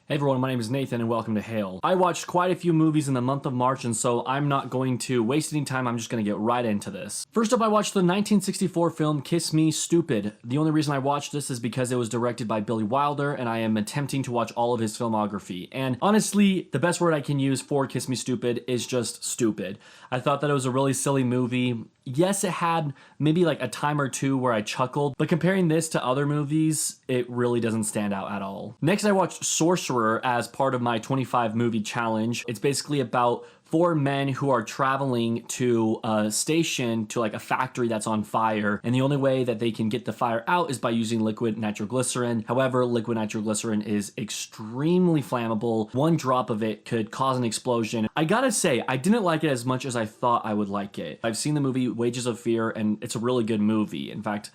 Hey everyone, my name is Nathan and welcome to Hail. I watched quite a few movies in the month of March, and so I'm not going to waste any time. I'm just going to get right into this. First up, I watched the 1964 film Kiss Me Stupid. The only reason I watched this is because it was directed by Billy Wilder, and I am attempting to watch all of his filmography. And honestly, the best word I can use for Kiss Me Stupid is just stupid. I thought that it was a really silly movie. Yes, it had maybe like a time or two where I chuckled, but comparing this to other movies, it really doesn't stand out at all. Next, I watched Sorcerer as part of my 25 movie challenge. It's basically about four men who are traveling to a station, to like a factory that's on fire, and the only way that they can get the fire out is by using liquid nitroglycerin. However, liquid nitroglycerin is extremely flammable. One drop of it could cause an explosion. I gotta say, I didn't like it as much as I thought I would like it. I've seen the movie Wages of Fear, and it's a really good movie. In fact,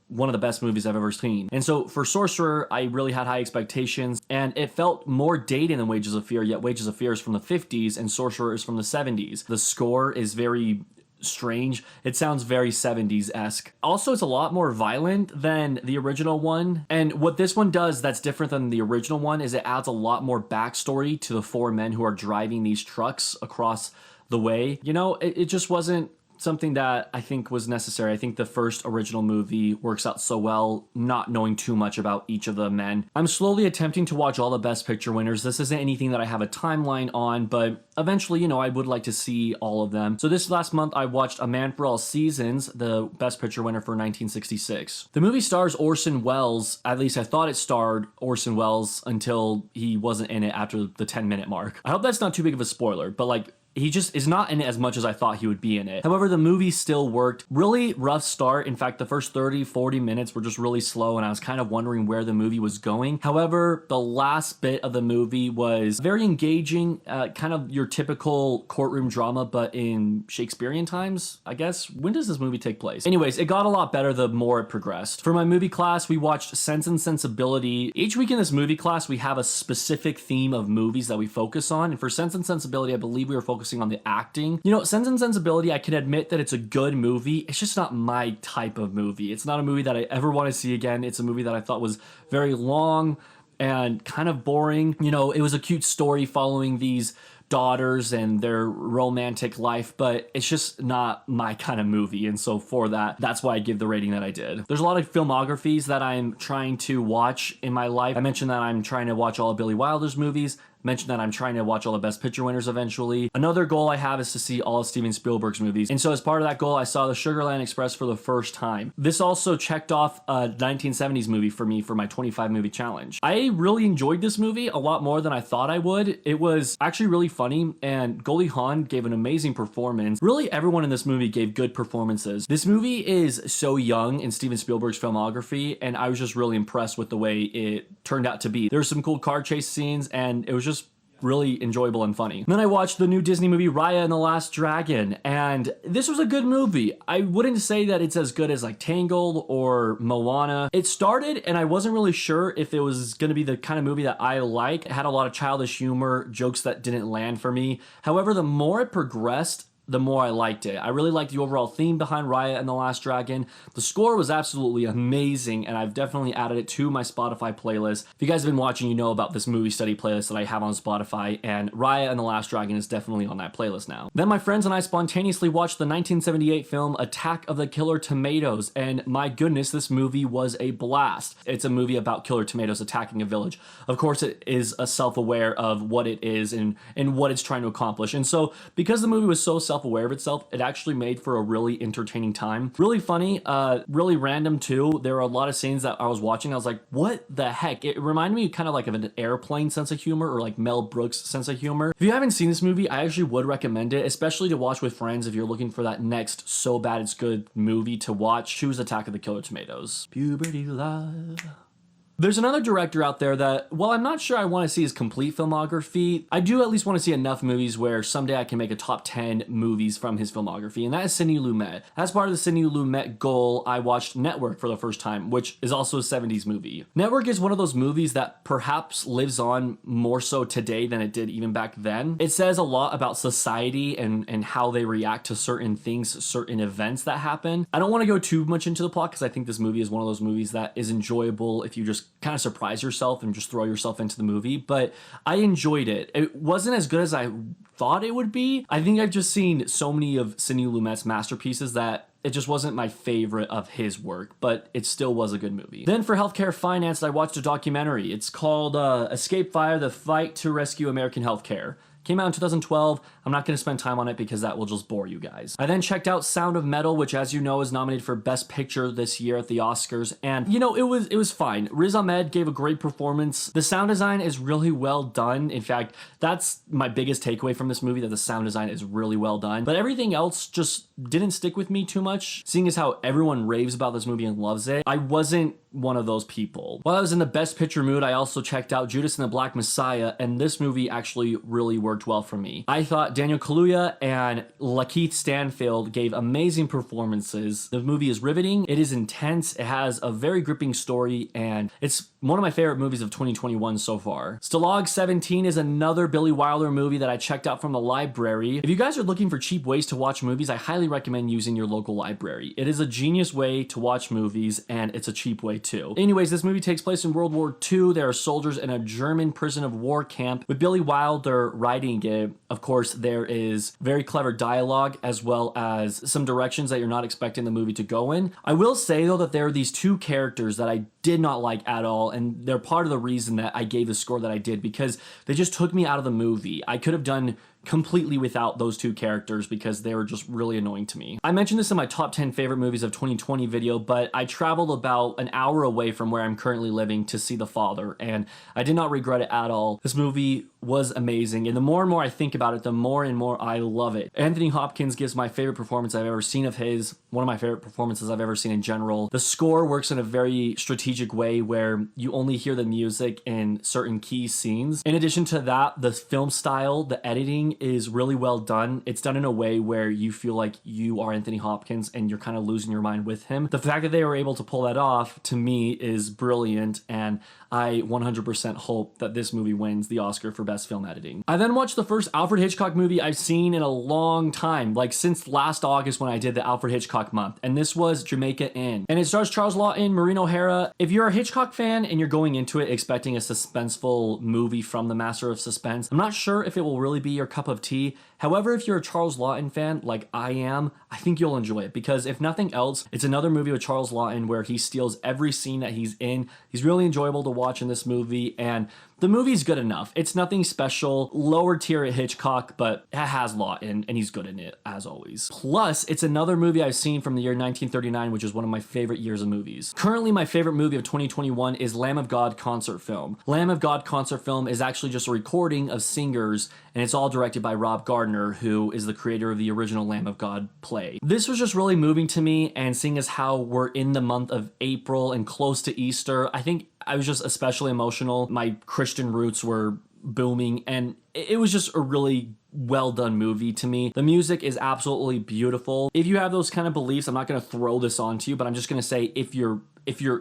one of the best movies I've ever seen. And so for Sorcerer, I really had high expectations, and it felt more dated than Wages of Fear, yet Wages of Fear is from the 50s and Sorcerer is from the 70s. The score is very strange. It sounds very 70s-esque. Also, it's a lot more violent than the original one. And what this one does that's different than the original one is it adds a lot more backstory to the four men who are driving these trucks across the way. You know, it just wasn't something that I think was necessary. I think the first original movie works out so well, not knowing too much about each of the men. I'm slowly attempting to watch all the Best Picture winners. This isn't anything that I have a timeline on, but eventually, you know, I would like to see all of them. So this last month, I watched A Man for All Seasons, the Best Picture winner for 1966. The movie stars Orson Welles. At least I thought it starred Orson Welles until he wasn't in it after the 10-minute mark. I hope that's not too big of a spoiler, but like, he just is not in it as much as I thought he would be in it. However, the movie still worked. Really rough start. In fact, the first 30, 40 minutes were just really slow, and I was kind of wondering where the movie was going. However, the last bit of the movie was very engaging, kind of your typical courtroom drama, but in Shakespearean times, I guess. When does this movie take place? Anyways, it got a lot better the more it progressed. For my movie class, we watched Sense and Sensibility. Each week in this movie class, we have a specific theme of movies that we focus on, and for Sense and Sensibility, I believe we were focusing on the acting. You know, Sense and Sensibility, I can admit that it's a good movie. It's just not my type of movie. It's not a movie that I ever want to see again. It's a movie that I thought was very long and kind of boring. You know, it was a cute story following these daughters and their romantic life, but it's just not my kind of movie. And so for that, that's why I give the rating that I did. There's a lot of filmographies that I'm trying to watch in my life. I mentioned that I'm trying to watch all of Billy Wilder's movies. Mentioned that I'm trying to watch all the Best Picture winners eventually. Another goal I have is to see all of Steven Spielberg's movies. And so as part of that goal, I saw the Sugarland Express for the first time. This also checked off a 1970s movie for me for my 25 movie challenge. I really enjoyed this movie a lot more than I thought I would. It was actually really funny, and Goldie Hawn gave an amazing performance. Really, everyone in this movie gave good performances. This movie is so young in Steven Spielberg's filmography, and I was just really impressed with the way it turned out to be. There were some cool car chase scenes, and it was just really enjoyable and funny. Then I watched the new Disney movie Raya and the Last Dragon, and this was a good movie. I wouldn't say that it's as good as like Tangled or Moana. It started and I wasn't really sure if it was gonna be the kind of movie that I like. It had a lot of childish humor, jokes that didn't land for me. However, the more it progressed, the more I liked it. I really liked the overall theme behind Raya and the Last Dragon. The score was absolutely amazing, and I've definitely added it to my Spotify playlist. If you guys have been watching, you know about this movie study playlist that I have on Spotify, and Raya and the Last Dragon is definitely on that playlist now. Then my friends and I spontaneously watched the 1978 film Attack of the Killer Tomatoes, and my goodness, this movie was a blast. It's a movie about killer tomatoes attacking a village. Of course, it is a self-aware of what it is and what it's trying to accomplish. And so, because the movie was so self-aware of itself, it actually made for a really entertaining time. Really funny, really random too. There were a lot of scenes that I was watching, I was like, what the heck? It reminded me kind of like of an Airplane sense of humor, or like Mel Brooks sense of humor. If you haven't seen this movie, I actually would recommend it, especially to watch with friends if you're looking for that next so bad it's good movie to watch. Choose Attack of the Killer Tomatoes. Puberty love. There's another director out there that, while I'm not sure I want to see his complete filmography, I do at least want to see enough movies where someday I can make a top 10 movies from his filmography, and that is Sidney Lumet. As part of the Sidney Lumet goal, I watched Network for the first time, which is also a 70s movie. Network is one of those movies that perhaps lives on more so today than it did even back then. It says a lot about society and how they react to certain things, certain events that happen. I don't want to go too much into the plot because I think this movie is one of those movies that is enjoyable if you just just kind of surprise yourself and just throw yourself into the movie. But I enjoyed it. It wasn't as good as I thought it would be. I think I've just seen so many of Sidney Lumet's masterpieces that it just wasn't my favorite of his work, but it still was a good movie. Then for healthcare finance, I watched a documentary. It's called Escape Fire: The Fight to Rescue American Healthcare. Came out in 2012. I'm not going to spend time on it because that will just bore you guys. I then checked out Sound of Metal, which, as you know, is nominated for Best Picture this year at the Oscars. And, you know, it was fine. Riz Ahmed gave a great performance. The sound design is really well done. In fact, that's my biggest takeaway from this movie, that the sound design is really well done. But everything else just didn't stick with me too much. Seeing as how everyone raves about this movie and loves it, I wasn't one of those people. While I was in the Best Picture mood, I also checked out Judas and the Black Messiah, and this movie actually really worked well for me. I thought Daniel Kaluuya and Lakeith Stanfield gave amazing performances. The movie is riveting, it is intense, it has a very gripping story, and it's one of my favorite movies of 2021 so far. Stalag 17 is another Billy Wilder movie that I checked out from the library. If you guys are looking for cheap ways to watch movies, I highly recommend using your local library. It is a genius way to watch movies, and it's a cheap way too. Anyways, this movie takes place in World War II. There are soldiers in a German prison of war camp. With Billy Wilder writing it, of course, there is very clever dialogue as well as some directions that you're not expecting the movie to go in. I will say though that there are these two characters that I did not like at all, and they're part of the reason that I gave the score that I did, because they just took me out of the movie. I could have done completely without those two characters because they were just really annoying to me. I mentioned this in my top 10 favorite movies of 2020 video, but I traveled about an hour away from where I'm currently living to see The Father, and I did not regret it at all. This movie was amazing, and the more and more I think about it, the more and more I love it. Anthony Hopkins gives my favorite performance I've ever seen of his, one of my favorite performances I've ever seen in general. The score works in a very strategic way where you only hear the music in certain key scenes. In addition to that, the film style, the editing is really well done. It's done in a way where you feel like you are Anthony Hopkins and you're kind of losing your mind with him. The fact that they were able to pull that off, to me, is brilliant, and I 100% hope that this movie wins the Oscar for Best Film Editing. I then watched the first Alfred Hitchcock movie I've seen in a long time, like since last August when I did the Alfred Hitchcock month, and this was Jamaica Inn. And it stars Charles Lawton, Maureen O'Hara. If you're a Hitchcock fan and you're going into it expecting a suspenseful movie from the master of suspense, I'm not sure if it will really be your cup of tea. However, if you're a Charles Lawton fan like I am, I think you'll enjoy it, because if nothing else, it's another movie with Charles Lawton where he steals every scene that he's in. He's really enjoyable to watch in this movie, and the movie's good enough. It's nothing special, lower tier at Hitchcock, but it has Lawton, and he's good in it, as always. Plus, it's another movie I've seen from the year 1939, which is one of my favorite years of movies. Currently, my favorite movie of 2021 is Lamb of God concert film. Lamb of God concert film is actually just a recording of singers, and it's all directed by Rob Gardner, who is the creator of the original Lamb of God play. This was just really moving to me, and seeing as how we're in the month of April and close to Easter, I think I was just especially emotional. My Christian roots were booming, and it was just a really well done movie to me. The music is absolutely beautiful. If you have those kind of beliefs, I'm not going to throw this on to you, but I'm just going to say if you're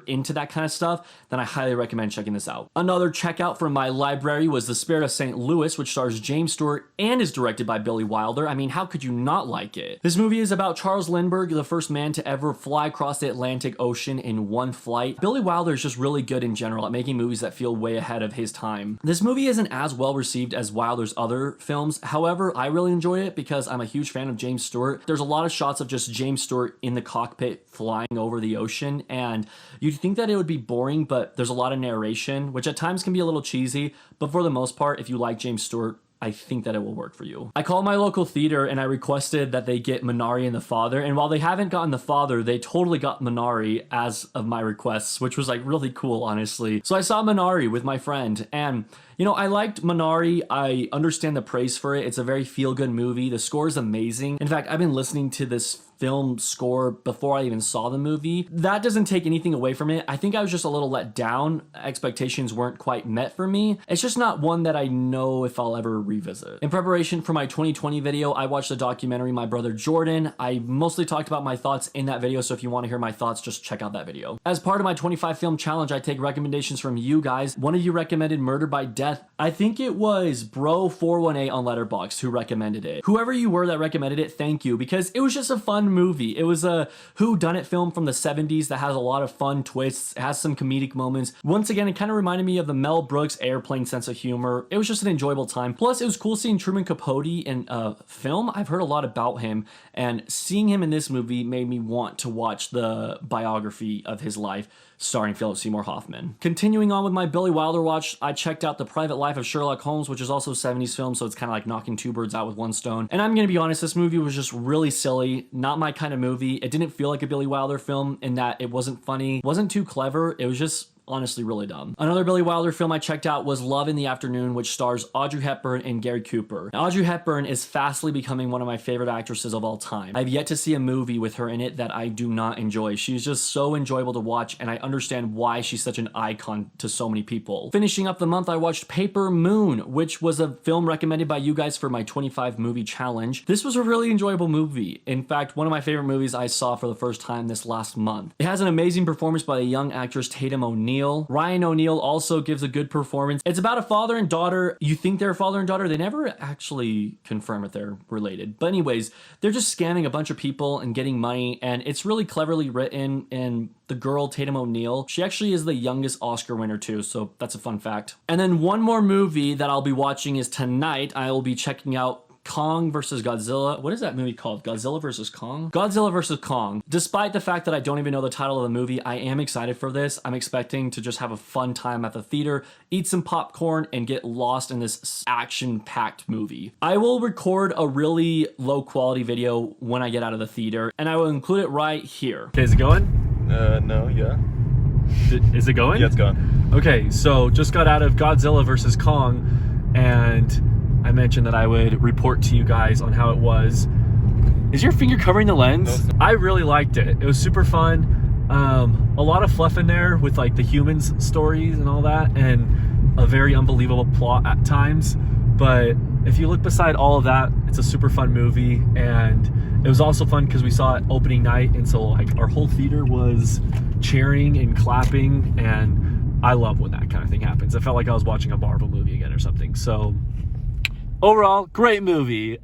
into that kind of stuff, then I highly recommend checking this out. Another checkout from my library was The Spirit of St. Louis, which stars James Stewart and is directed by Billy Wilder. I mean, how could you not like it? This movie is about Charles Lindbergh, the first man to ever fly across the Atlantic Ocean in one flight. Billy Wilder is just really good in general at making movies that feel way ahead of his time. This movie isn't as well received as Wilder's other films. However, I really enjoy it because I'm a huge fan of James Stewart. There's a lot of shots of just James Stewart in the cockpit flying over the ocean, and you'd think that it would be boring, but there's a lot of narration, which at times can be a little cheesy, but for the most part, if you like James Stewart, I think that it will work for you. I called my local theater and I requested that they get Minari and The Father, and while they haven't gotten The Father, they totally got Minari as of my requests, which was like really cool, honestly. So I saw Minari with my friend, and you know, I liked Minari. I understand the praise for it. It's a very feel-good movie. The score is amazing. In fact, I've been listening to this film score before I even saw the movie. That doesn't take anything away from it. I think I was just a little let down. Expectations weren't quite met for me. It's just not one that I know if I'll ever revisit. In preparation for my 2020 video, I watched the documentary My Brother Jordan. I mostly talked about my thoughts in that video, so if you want to hear my thoughts, just check out that video. As part of my 25 film challenge, I take recommendations from you guys. One of you recommended Murder by Death. I think it was Bro418 on Letterboxd who recommended it. Whoever you were that recommended it, thank you, because it was just a fun movie. It was a whodunit film from the 70s that has a lot of fun twists. It has some comedic moments. Once again, it kind of reminded me of the Mel Brooks Airplane sense of humor. It was just an enjoyable time. Plus, it was cool seeing Truman Capote in a film. I've heard a lot about him, and seeing him in this movie made me want to watch the biography of his life starring Philip Seymour Hoffman. Continuing on with my Billy Wilder watch, I checked out The Private Life of Sherlock Holmes, which is also a 70s film, so it's kind of like knocking two birds out with one stone. And I'm gonna be honest, this movie was just really silly, not my kind of movie. It didn't feel like a Billy Wilder film in that it wasn't funny, wasn't too clever, it was just honestly really dumb. Another Billy Wilder film I checked out was Love in the Afternoon, which stars Audrey Hepburn and Gary Cooper. Now, Audrey Hepburn is fastly becoming one of my favorite actresses of all time. I've yet to see a movie with her in it that I do not enjoy. She's just so enjoyable to watch, and I understand why she's such an icon to so many people. Finishing up the month, I watched Paper Moon, which was a film recommended by you guys for my 25 movie challenge. This was a really enjoyable movie. In fact, one of my favorite movies I saw for the first time this last month. It has an amazing performance by the young actress Tatum O'Neal. Ryan O'Neal also gives a good performance. It's about a father and daughter. You think they're father and daughter. They never actually confirm if they're related. But anyways, they're just scamming a bunch of people and getting money, and it's really cleverly written. And the girl, Tatum O'Neal, she actually is the youngest Oscar winner too, so that's a fun fact. And then one more movie that I'll be watching is tonight. I will be checking out Kong versus Godzilla. What is that movie called? Godzilla versus Kong? Godzilla versus Kong. Despite the fact that I don't even know the title of the movie, I am excited for this. I'm expecting to just have a fun time at the theater, eat some popcorn, and get lost in this action-packed movie. I will record a really low-quality video when I get out of the theater, and I will include it right here. Okay, is it going? No, yeah. Is it going? Yeah, it's gone. Okay, so just got out of Godzilla versus Kong, and I mentioned that I would report to you guys on how it was. Is your finger covering the lens? No, I really liked it. It was super fun. A lot of fluff in there with like the humans stories and all that, and a very unbelievable plot at times. But if you look beside all of that, it's a super fun movie, and it was also fun because we saw it opening night, and so like our whole theater was cheering and clapping, and I love when that kind of thing happens. It felt like I was watching a Marvel movie again or something. So overall, great movie.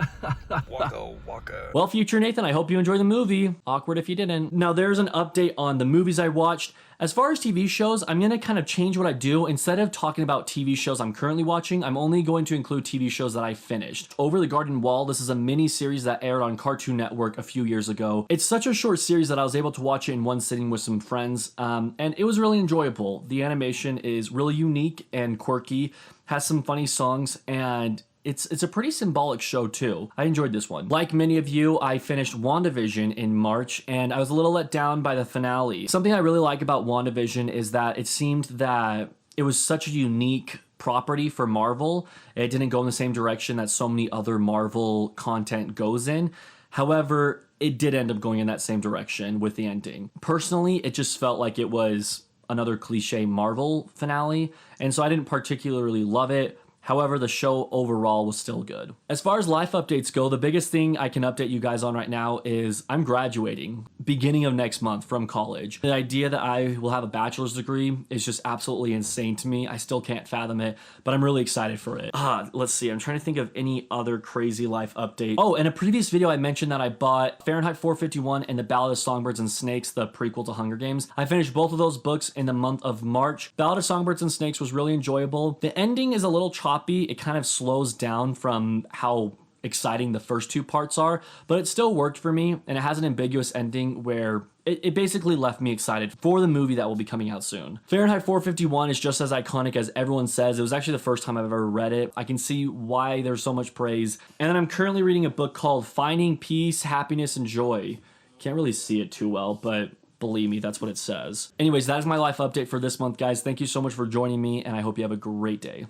Waka waka. Well, future Nathan, I hope you enjoyed the movie. Awkward if you didn't. Now, there's an update on the movies I watched. As far as TV shows, I'm going to kind of change what I do. Instead of talking about TV shows I'm currently watching, I'm only going to include TV shows that I finished. Over the Garden Wall, this is a mini series that aired on Cartoon Network a few years ago. It's such a short series that I was able to watch it in one sitting with some friends, and it was really enjoyable. The animation is really unique and quirky, has some funny songs, and it's a pretty symbolic show too. I enjoyed this one. Like many of you, I finished WandaVision in March, and I was a little let down by the finale. Something I really like about WandaVision is that it seemed that it was such a unique property for Marvel. It didn't go in the same direction that so many other Marvel content goes in. However, it did end up going in that same direction with the ending. Personally, it just felt like it was another cliche Marvel finale, and so I didn't particularly love it. However, the show overall was still good. As far as life updates go, the biggest thing I can update you guys on right now is I'm graduating beginning of next month from college. The idea that I will have a bachelor's degree is just absolutely insane to me. I still can't fathom it, but I'm really excited for it. Let's see. I'm trying to think of any other crazy life update. Oh, in a previous video, I mentioned that I bought Fahrenheit 451 and The Ballad of Songbirds and Snakes, the prequel to Hunger Games. I finished both of those books in the month of March. Ballad of Songbirds and Snakes was really enjoyable. The ending is a little choppy. It kind of slows down from how exciting the first two parts are, but it still worked for me, and it has an ambiguous ending where it basically left me excited for the movie that will be coming out soon. Fahrenheit 451 is just as iconic as everyone says. It was actually the first time I've ever read it. I can see why there's so much praise. And then I'm currently reading a book called Finding Peace, Happiness, and Joy. Can't really see it too well, but believe me, that's what it says. Anyways, that is my life update for this month, guys. Thank you so much for joining me, and I hope you have a great day.